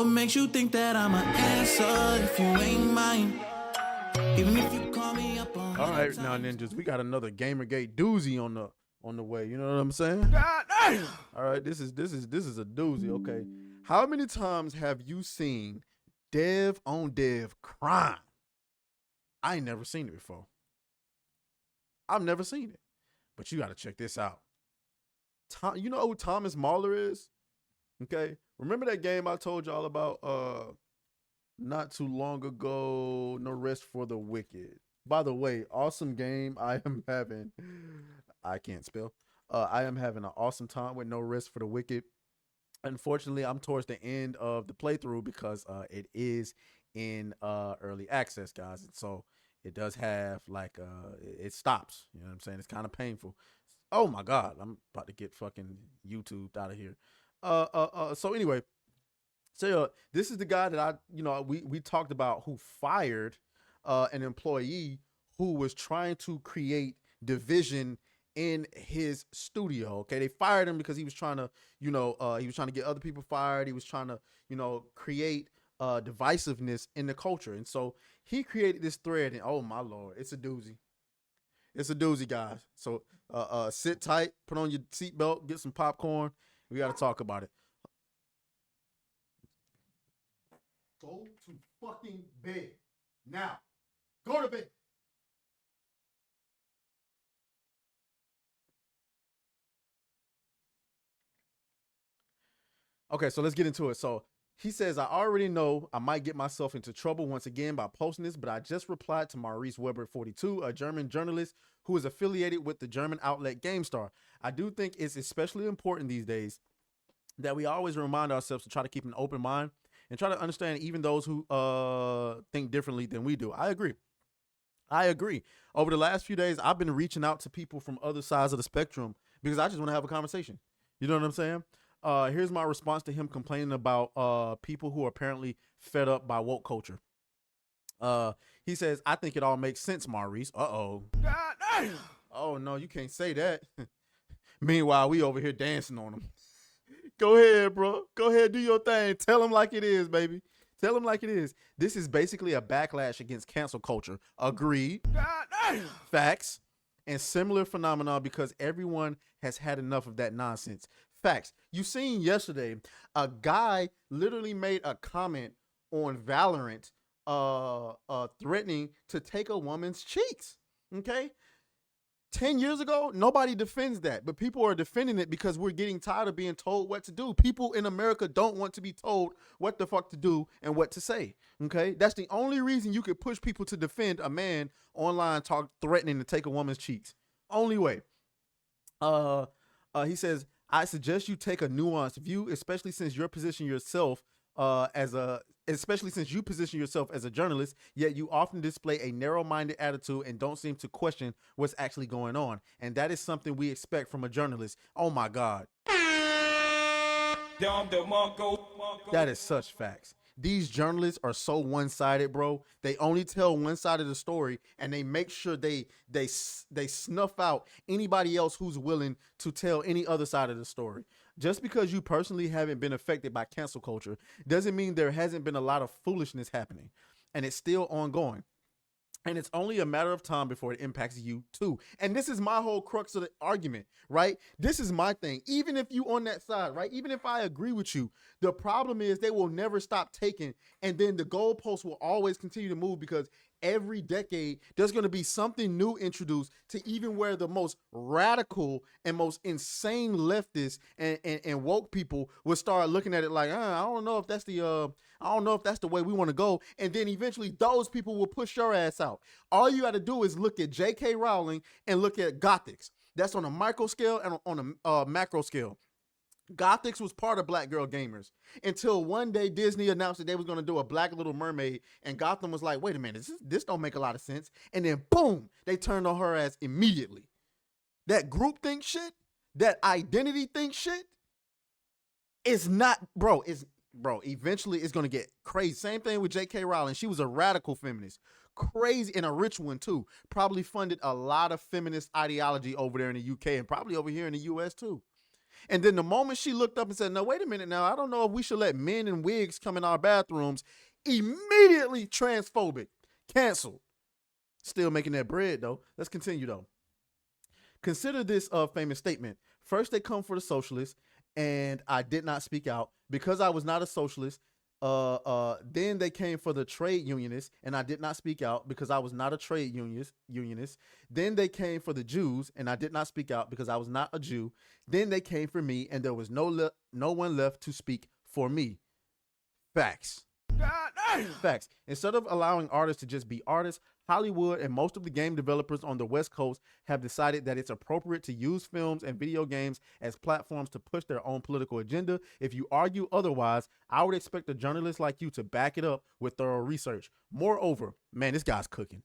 What makes you think that I'm an answer if you ain't mine? Even if you call me up on. All right, now ninjas, we got another Gamergate doozy on the way. You know what I'm saying? God damn. All right, this is a doozy. Okay, how many times have you seen dev on dev crime? I ain't never seen it before. I've never seen it, but you got to check this out. You know who Thomas Mahler is? Okay, remember that game I told y'all about not too long ago? No Rest for the Wicked. By the way, awesome game. I can't spell. I am having an awesome time with No Rest for the Wicked. Unfortunately, I'm towards the end of the playthrough because it is in early access, guys. And so it does have like it stops. You know what I'm saying? It's kind of painful. Oh my God, I'm about to get fucking YouTube out of here. So anyway, so this is the guy that we talked about who fired an employee who was trying to create division in his studio. Okay, they fired him because he was trying to, he was trying to get other people fired. He was trying to, create divisiveness in the culture. And so he created this thread, and oh my Lord, it's a doozy. It's a doozy, guys. So sit tight, put on your seatbelt, get some popcorn. We got to talk about it. Go to fucking bed now. Go to bed. Okay, so let's get into it. So he says, I already know I might get myself into trouble once again by posting this, but I just replied to Maurice Weber 42, a German journalist who is affiliated with the German outlet GameStar. I do think it's especially important these days that we always remind ourselves to try to keep an open mind and try to understand even those who think differently than we do. I agree. Over the last few days, I've been reaching out to people from other sides of the spectrum because I just want to have a conversation. You know what I'm saying? Here's my response to him complaining about people who are apparently fed up by woke culture. He says, I think it all makes sense, Maurice. Uh-oh. God damn. Oh, no, you can't say that. Meanwhile, we over here dancing on him. Go ahead, bro. Go ahead, do your thing. Tell him like it is, baby. Tell him like it is. This is basically a backlash against cancel culture. Agreed. God damn. Facts. And similar phenomena because everyone has had enough of that nonsense. Facts. You seen yesterday, a guy literally made a comment on Valorant threatening to take a woman's cheeks. Okay? 10 years ago, nobody defends that, but people are defending it because we're getting tired of being told what to do. People in America don't want to be told what the fuck to do and what to say. Okay? That's the only reason you could push people to defend a man online threatening to take a woman's cheeks. Only way. He says, I suggest you take a nuanced view, especially since you position yourself as a journalist, yet you often display a narrow-minded attitude and don't seem to question what's actually going on. And that is something we expect from a journalist. Oh my God. That is such facts. These journalists are so one-sided, bro. They only tell one side of the story, and they make sure they snuff out anybody else who's willing to tell any other side of the story. Just because you personally haven't been affected by cancel culture doesn't mean there hasn't been a lot of foolishness happening, and it's still ongoing. And it's only a matter of time before it impacts you too. And this is my whole crux of the argument, right? This is my thing. Even if you on that side, right? Even if I agree with you, the problem is they will never stop taking, and then the goalposts will always continue to move because every decade there's going to be something new introduced to even where the most radical and most insane leftists and woke people will start looking at it like, I don't know if that's the way we want to go. And then eventually those people will push your ass out. All you got to do is look at J.K. Rowling and look at Gothics. That's on a micro scale and on a macro scale. Gothics was part of Black Girl Gamers until one day Disney announced that they was going to do a Black Little Mermaid, and Gotham was like, wait a minute, this don't make a lot of sense. And then boom, they turned on her ass immediately. That groupthink shit, that identity think shit is not, eventually it's going to get crazy. Same thing with J.K. Rowling. She was a radical feminist. Crazy, and a rich one too. Probably funded a lot of feminist ideology over there in the UK and probably over here in the US too. And then the moment she looked up and said, no, wait a minute now, I don't know if we should let men in wigs come in our bathrooms, immediately transphobic, canceled. Still making that bread though. Let's continue though. Consider this famous statement. First they come for the socialists, and I did not speak out because I was not a socialist. Then they came for the trade unionists, and I did not speak out because I was not a trade unionist. Then they came for the Jews, and I did not speak out because I was not a Jew. Then they came for me, and there was no one left to speak for me. Facts. God damn. Facts. Instead of allowing artists to just be artists, Hollywood and most of the game developers on the West Coast have decided that it's appropriate to use films and video games as platforms to push their own political agenda. If you argue otherwise, I would expect a journalist like you to back it up with thorough research. Moreover, man, this guy's cooking.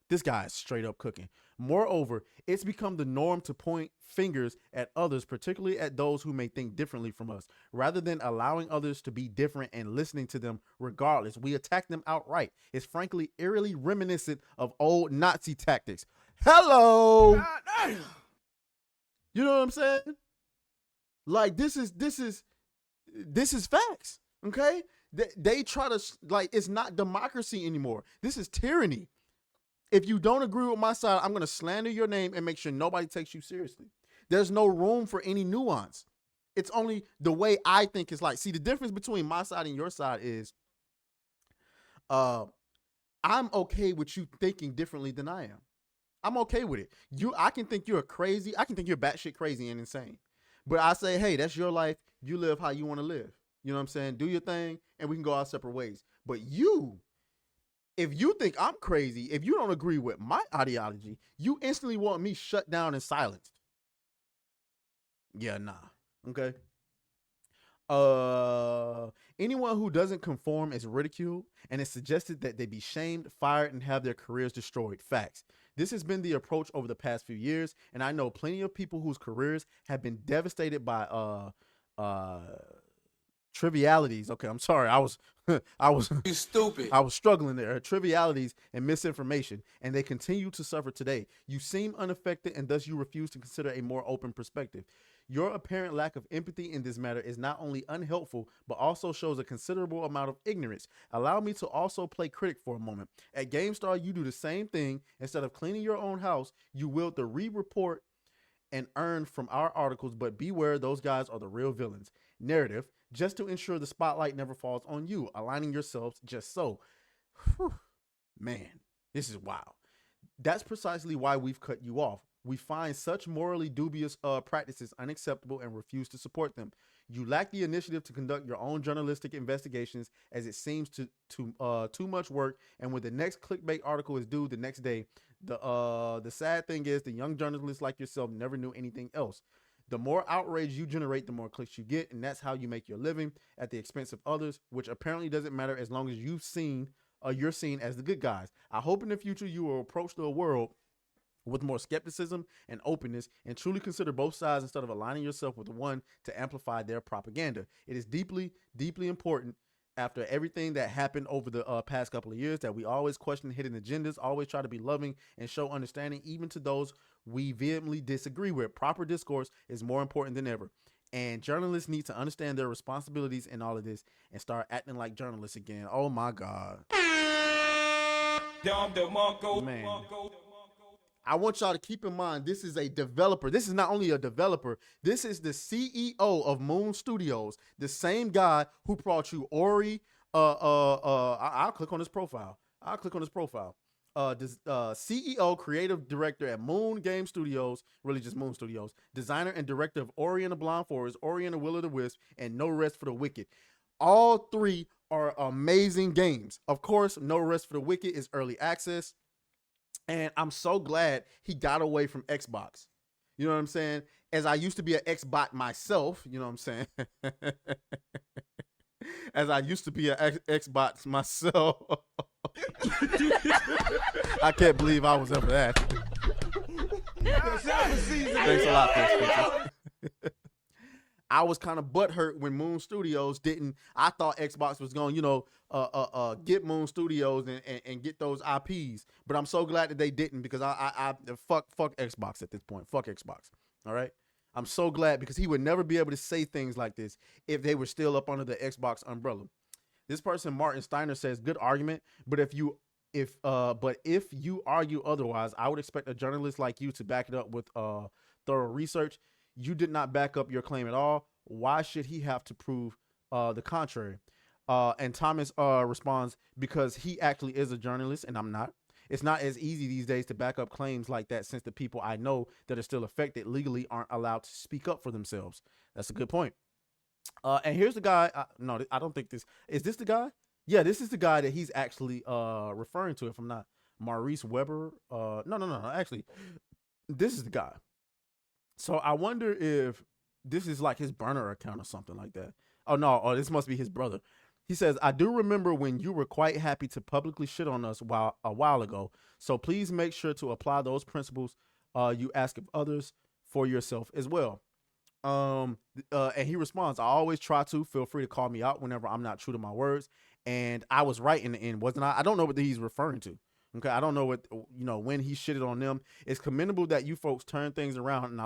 This guy is straight up cooking. Moreover, it's become the norm to point fingers at others, particularly at those who may think differently from us. Rather than allowing others to be different and listening to them regardless, we attack them outright. It's frankly eerily reminiscent of old Nazi tactics. Hello! God damn. You know what I'm saying? Like, this is facts, okay? They try to, like, it's not democracy anymore. This is tyranny. If you don't agree with my side, I'm going to slander your name and make sure nobody takes you seriously. There's no room for any nuance. It's only the way I think is like. See, the difference between my side and your side is I'm okay with you thinking differently than I am. I'm okay with it. I can think you're crazy. I can think you're batshit crazy and insane. But I say, hey, that's your life. You live how you want to live. You know what I'm saying? Do your thing and we can go our separate ways. But if you think I'm crazy, if you don't agree with my ideology, you instantly want me shut down and silenced. Yeah, nah. Okay. Anyone who doesn't conform is ridiculed, and it's suggested that they be shamed, fired, and have their careers destroyed. Facts. This has been the approach over the past few years, and I know plenty of people whose careers have been devastated by trivialities. Okay, I'm sorry. I was You stupid. I was struggling there. Trivialities and misinformation, and they continue to suffer today. You seem unaffected, and thus you refuse to consider a more open perspective. Your apparent lack of empathy in this matter is not only unhelpful, but also shows a considerable amount of ignorance. Allow me to also play critic for a moment. At GameStar, you do the same thing. Instead of cleaning your own house, you wield the report and earn from our articles, but beware, those guys are the real villains. Narrative, just to ensure the spotlight never falls on you, aligning yourselves just so. Whew. Man, this is wild. That's precisely why we've cut you off. We find such morally dubious practices unacceptable and refuse to support them. You lack the initiative to conduct your own journalistic investigations, as it seems too much work, and when the next clickbait article is due the next day, the sad thing is the young journalists like yourself never knew anything else. The more outrage you generate, the more clicks you get, and that's how you make your living at the expense of others, which apparently doesn't matter as long as you're seen as the good guys. I hope in the future you will approach the world with more skepticism and openness and truly consider both sides instead of aligning yourself with one to amplify their propaganda. It is deeply, deeply important after everything that happened over the past couple of years that we always question hidden agendas, always try to be loving and show understanding even to those we vehemently disagree with. Proper discourse is more important than ever. And journalists need to understand their responsibilities in all of this and start acting like journalists again. Oh my God. Man. I want y'all to keep in mind, this is a developer. This is not only a developer, this is the CEO of Moon Studios, the same guy who brought you Ori. I'll click on his profile. CEO, creative director at Moon Game Studios, really just Moon Studios, designer and director of Ori and the Blind Forest, Ori and the Will of the Wisp, and No Rest for the Wicked. All three are amazing games. Of course, No Rest for the Wicked is early access. And I'm so glad he got away from Xbox. You know what I'm saying? As I used to be an Xbot myself, you know what I'm saying? As I used to be an Xbox myself. I can't believe I was ever that. Thanks a lot, Chris. I was kind of butthurt when Moon Studios didn't. I thought Xbox was going, get Moon Studios and get those IPs. But I'm so glad that they didn't, because I fuck Xbox at this point. Fuck Xbox. All right. I'm so glad because he would never be able to say things like this if they were still up under the Xbox umbrella. This person, Martin Steiner, says, good argument, but if you argue otherwise, I would expect a journalist like you to back it up with thorough research. You did not back up your claim at all. Why should he have to prove the contrary? And Thomas responds, because he actually is a journalist and I'm not. It's not as easy these days to back up claims like that since the people I know that are still affected legally aren't allowed to speak up for themselves. That's a good point. And here's the guy. No, I don't think this is this the guy. Yeah, this is the guy that he's actually referring to. If I'm not, Maurice Weber. No. Actually, this is the guy. So I wonder if this is like his burner account or something like that. Oh no, this must be his brother. He says, I do remember when you were quite happy to publicly shit on us a while ago. So please make sure to apply those principles you ask of others for yourself as well. And he responds, I always try to. Feel free to call me out whenever I'm not true to my words. And I was right in the end, wasn't I? I don't know what he's referring to. Okay, I don't know what, when he shitted on them. It's commendable that you folks turn things around, and I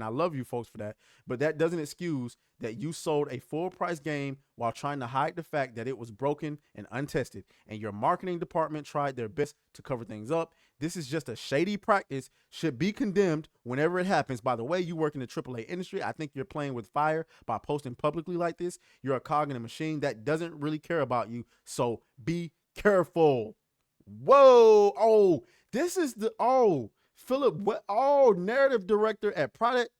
love you folks for that. But that doesn't excuse that you sold a full price game while trying to hide the fact that it was broken and untested, and your marketing department tried their best to cover things up. This is just a shady practice, should be condemned whenever it happens. By the way, you work in the AAA industry. I think you're playing with fire by posting publicly like this. You're a cog in a machine that doesn't really care about you, so be careful. Whoa! Oh, this is the Philip. Narrative director at Project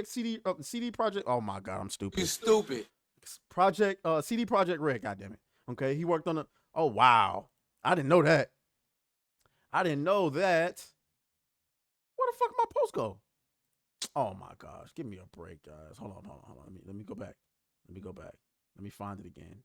CD Projekt. Oh my God, I'm stupid. You stupid. Project CD Projekt Red. God damn it. Okay, he worked on it. Oh wow, I didn't know that. Where the fuck my post go? Oh my gosh, give me a break, guys. Hold on. Let me go back. Let me find it again.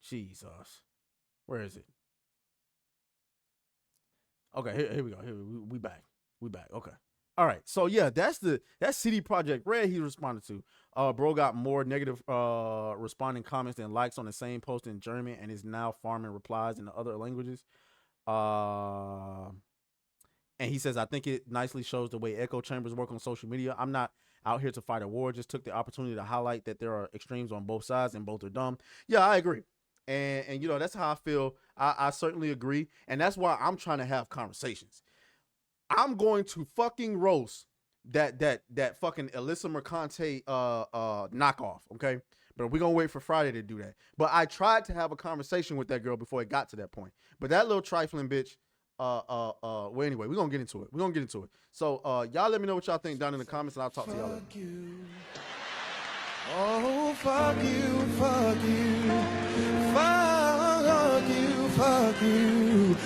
Jesus, where is it? Okay, here we go. We back. Okay. All right. So yeah, that's CD Projekt Red he responded to. Bro got more negative responding comments than likes on the same post in German and is now farming replies in the other languages. And he says, I think it nicely shows the way echo chambers work on social media. I'm not out here to fight a war, just took the opportunity to highlight that there are extremes on both sides and both are dumb. Yeah, I agree. And that's how I feel. I certainly agree. And that's why I'm trying to have conversations. I'm going to fucking roast that fucking Alyssa Mercante knockoff, okay? But we're gonna wait for Friday to do that. But I tried to have a conversation with that girl before it got to that point. But that little trifling bitch, well, anyway, we're gonna get into it. So y'all let me know what y'all think down in the comments, and I'll talk to y'all later. Oh, fuck you, fuck you, fuck you, fuck you.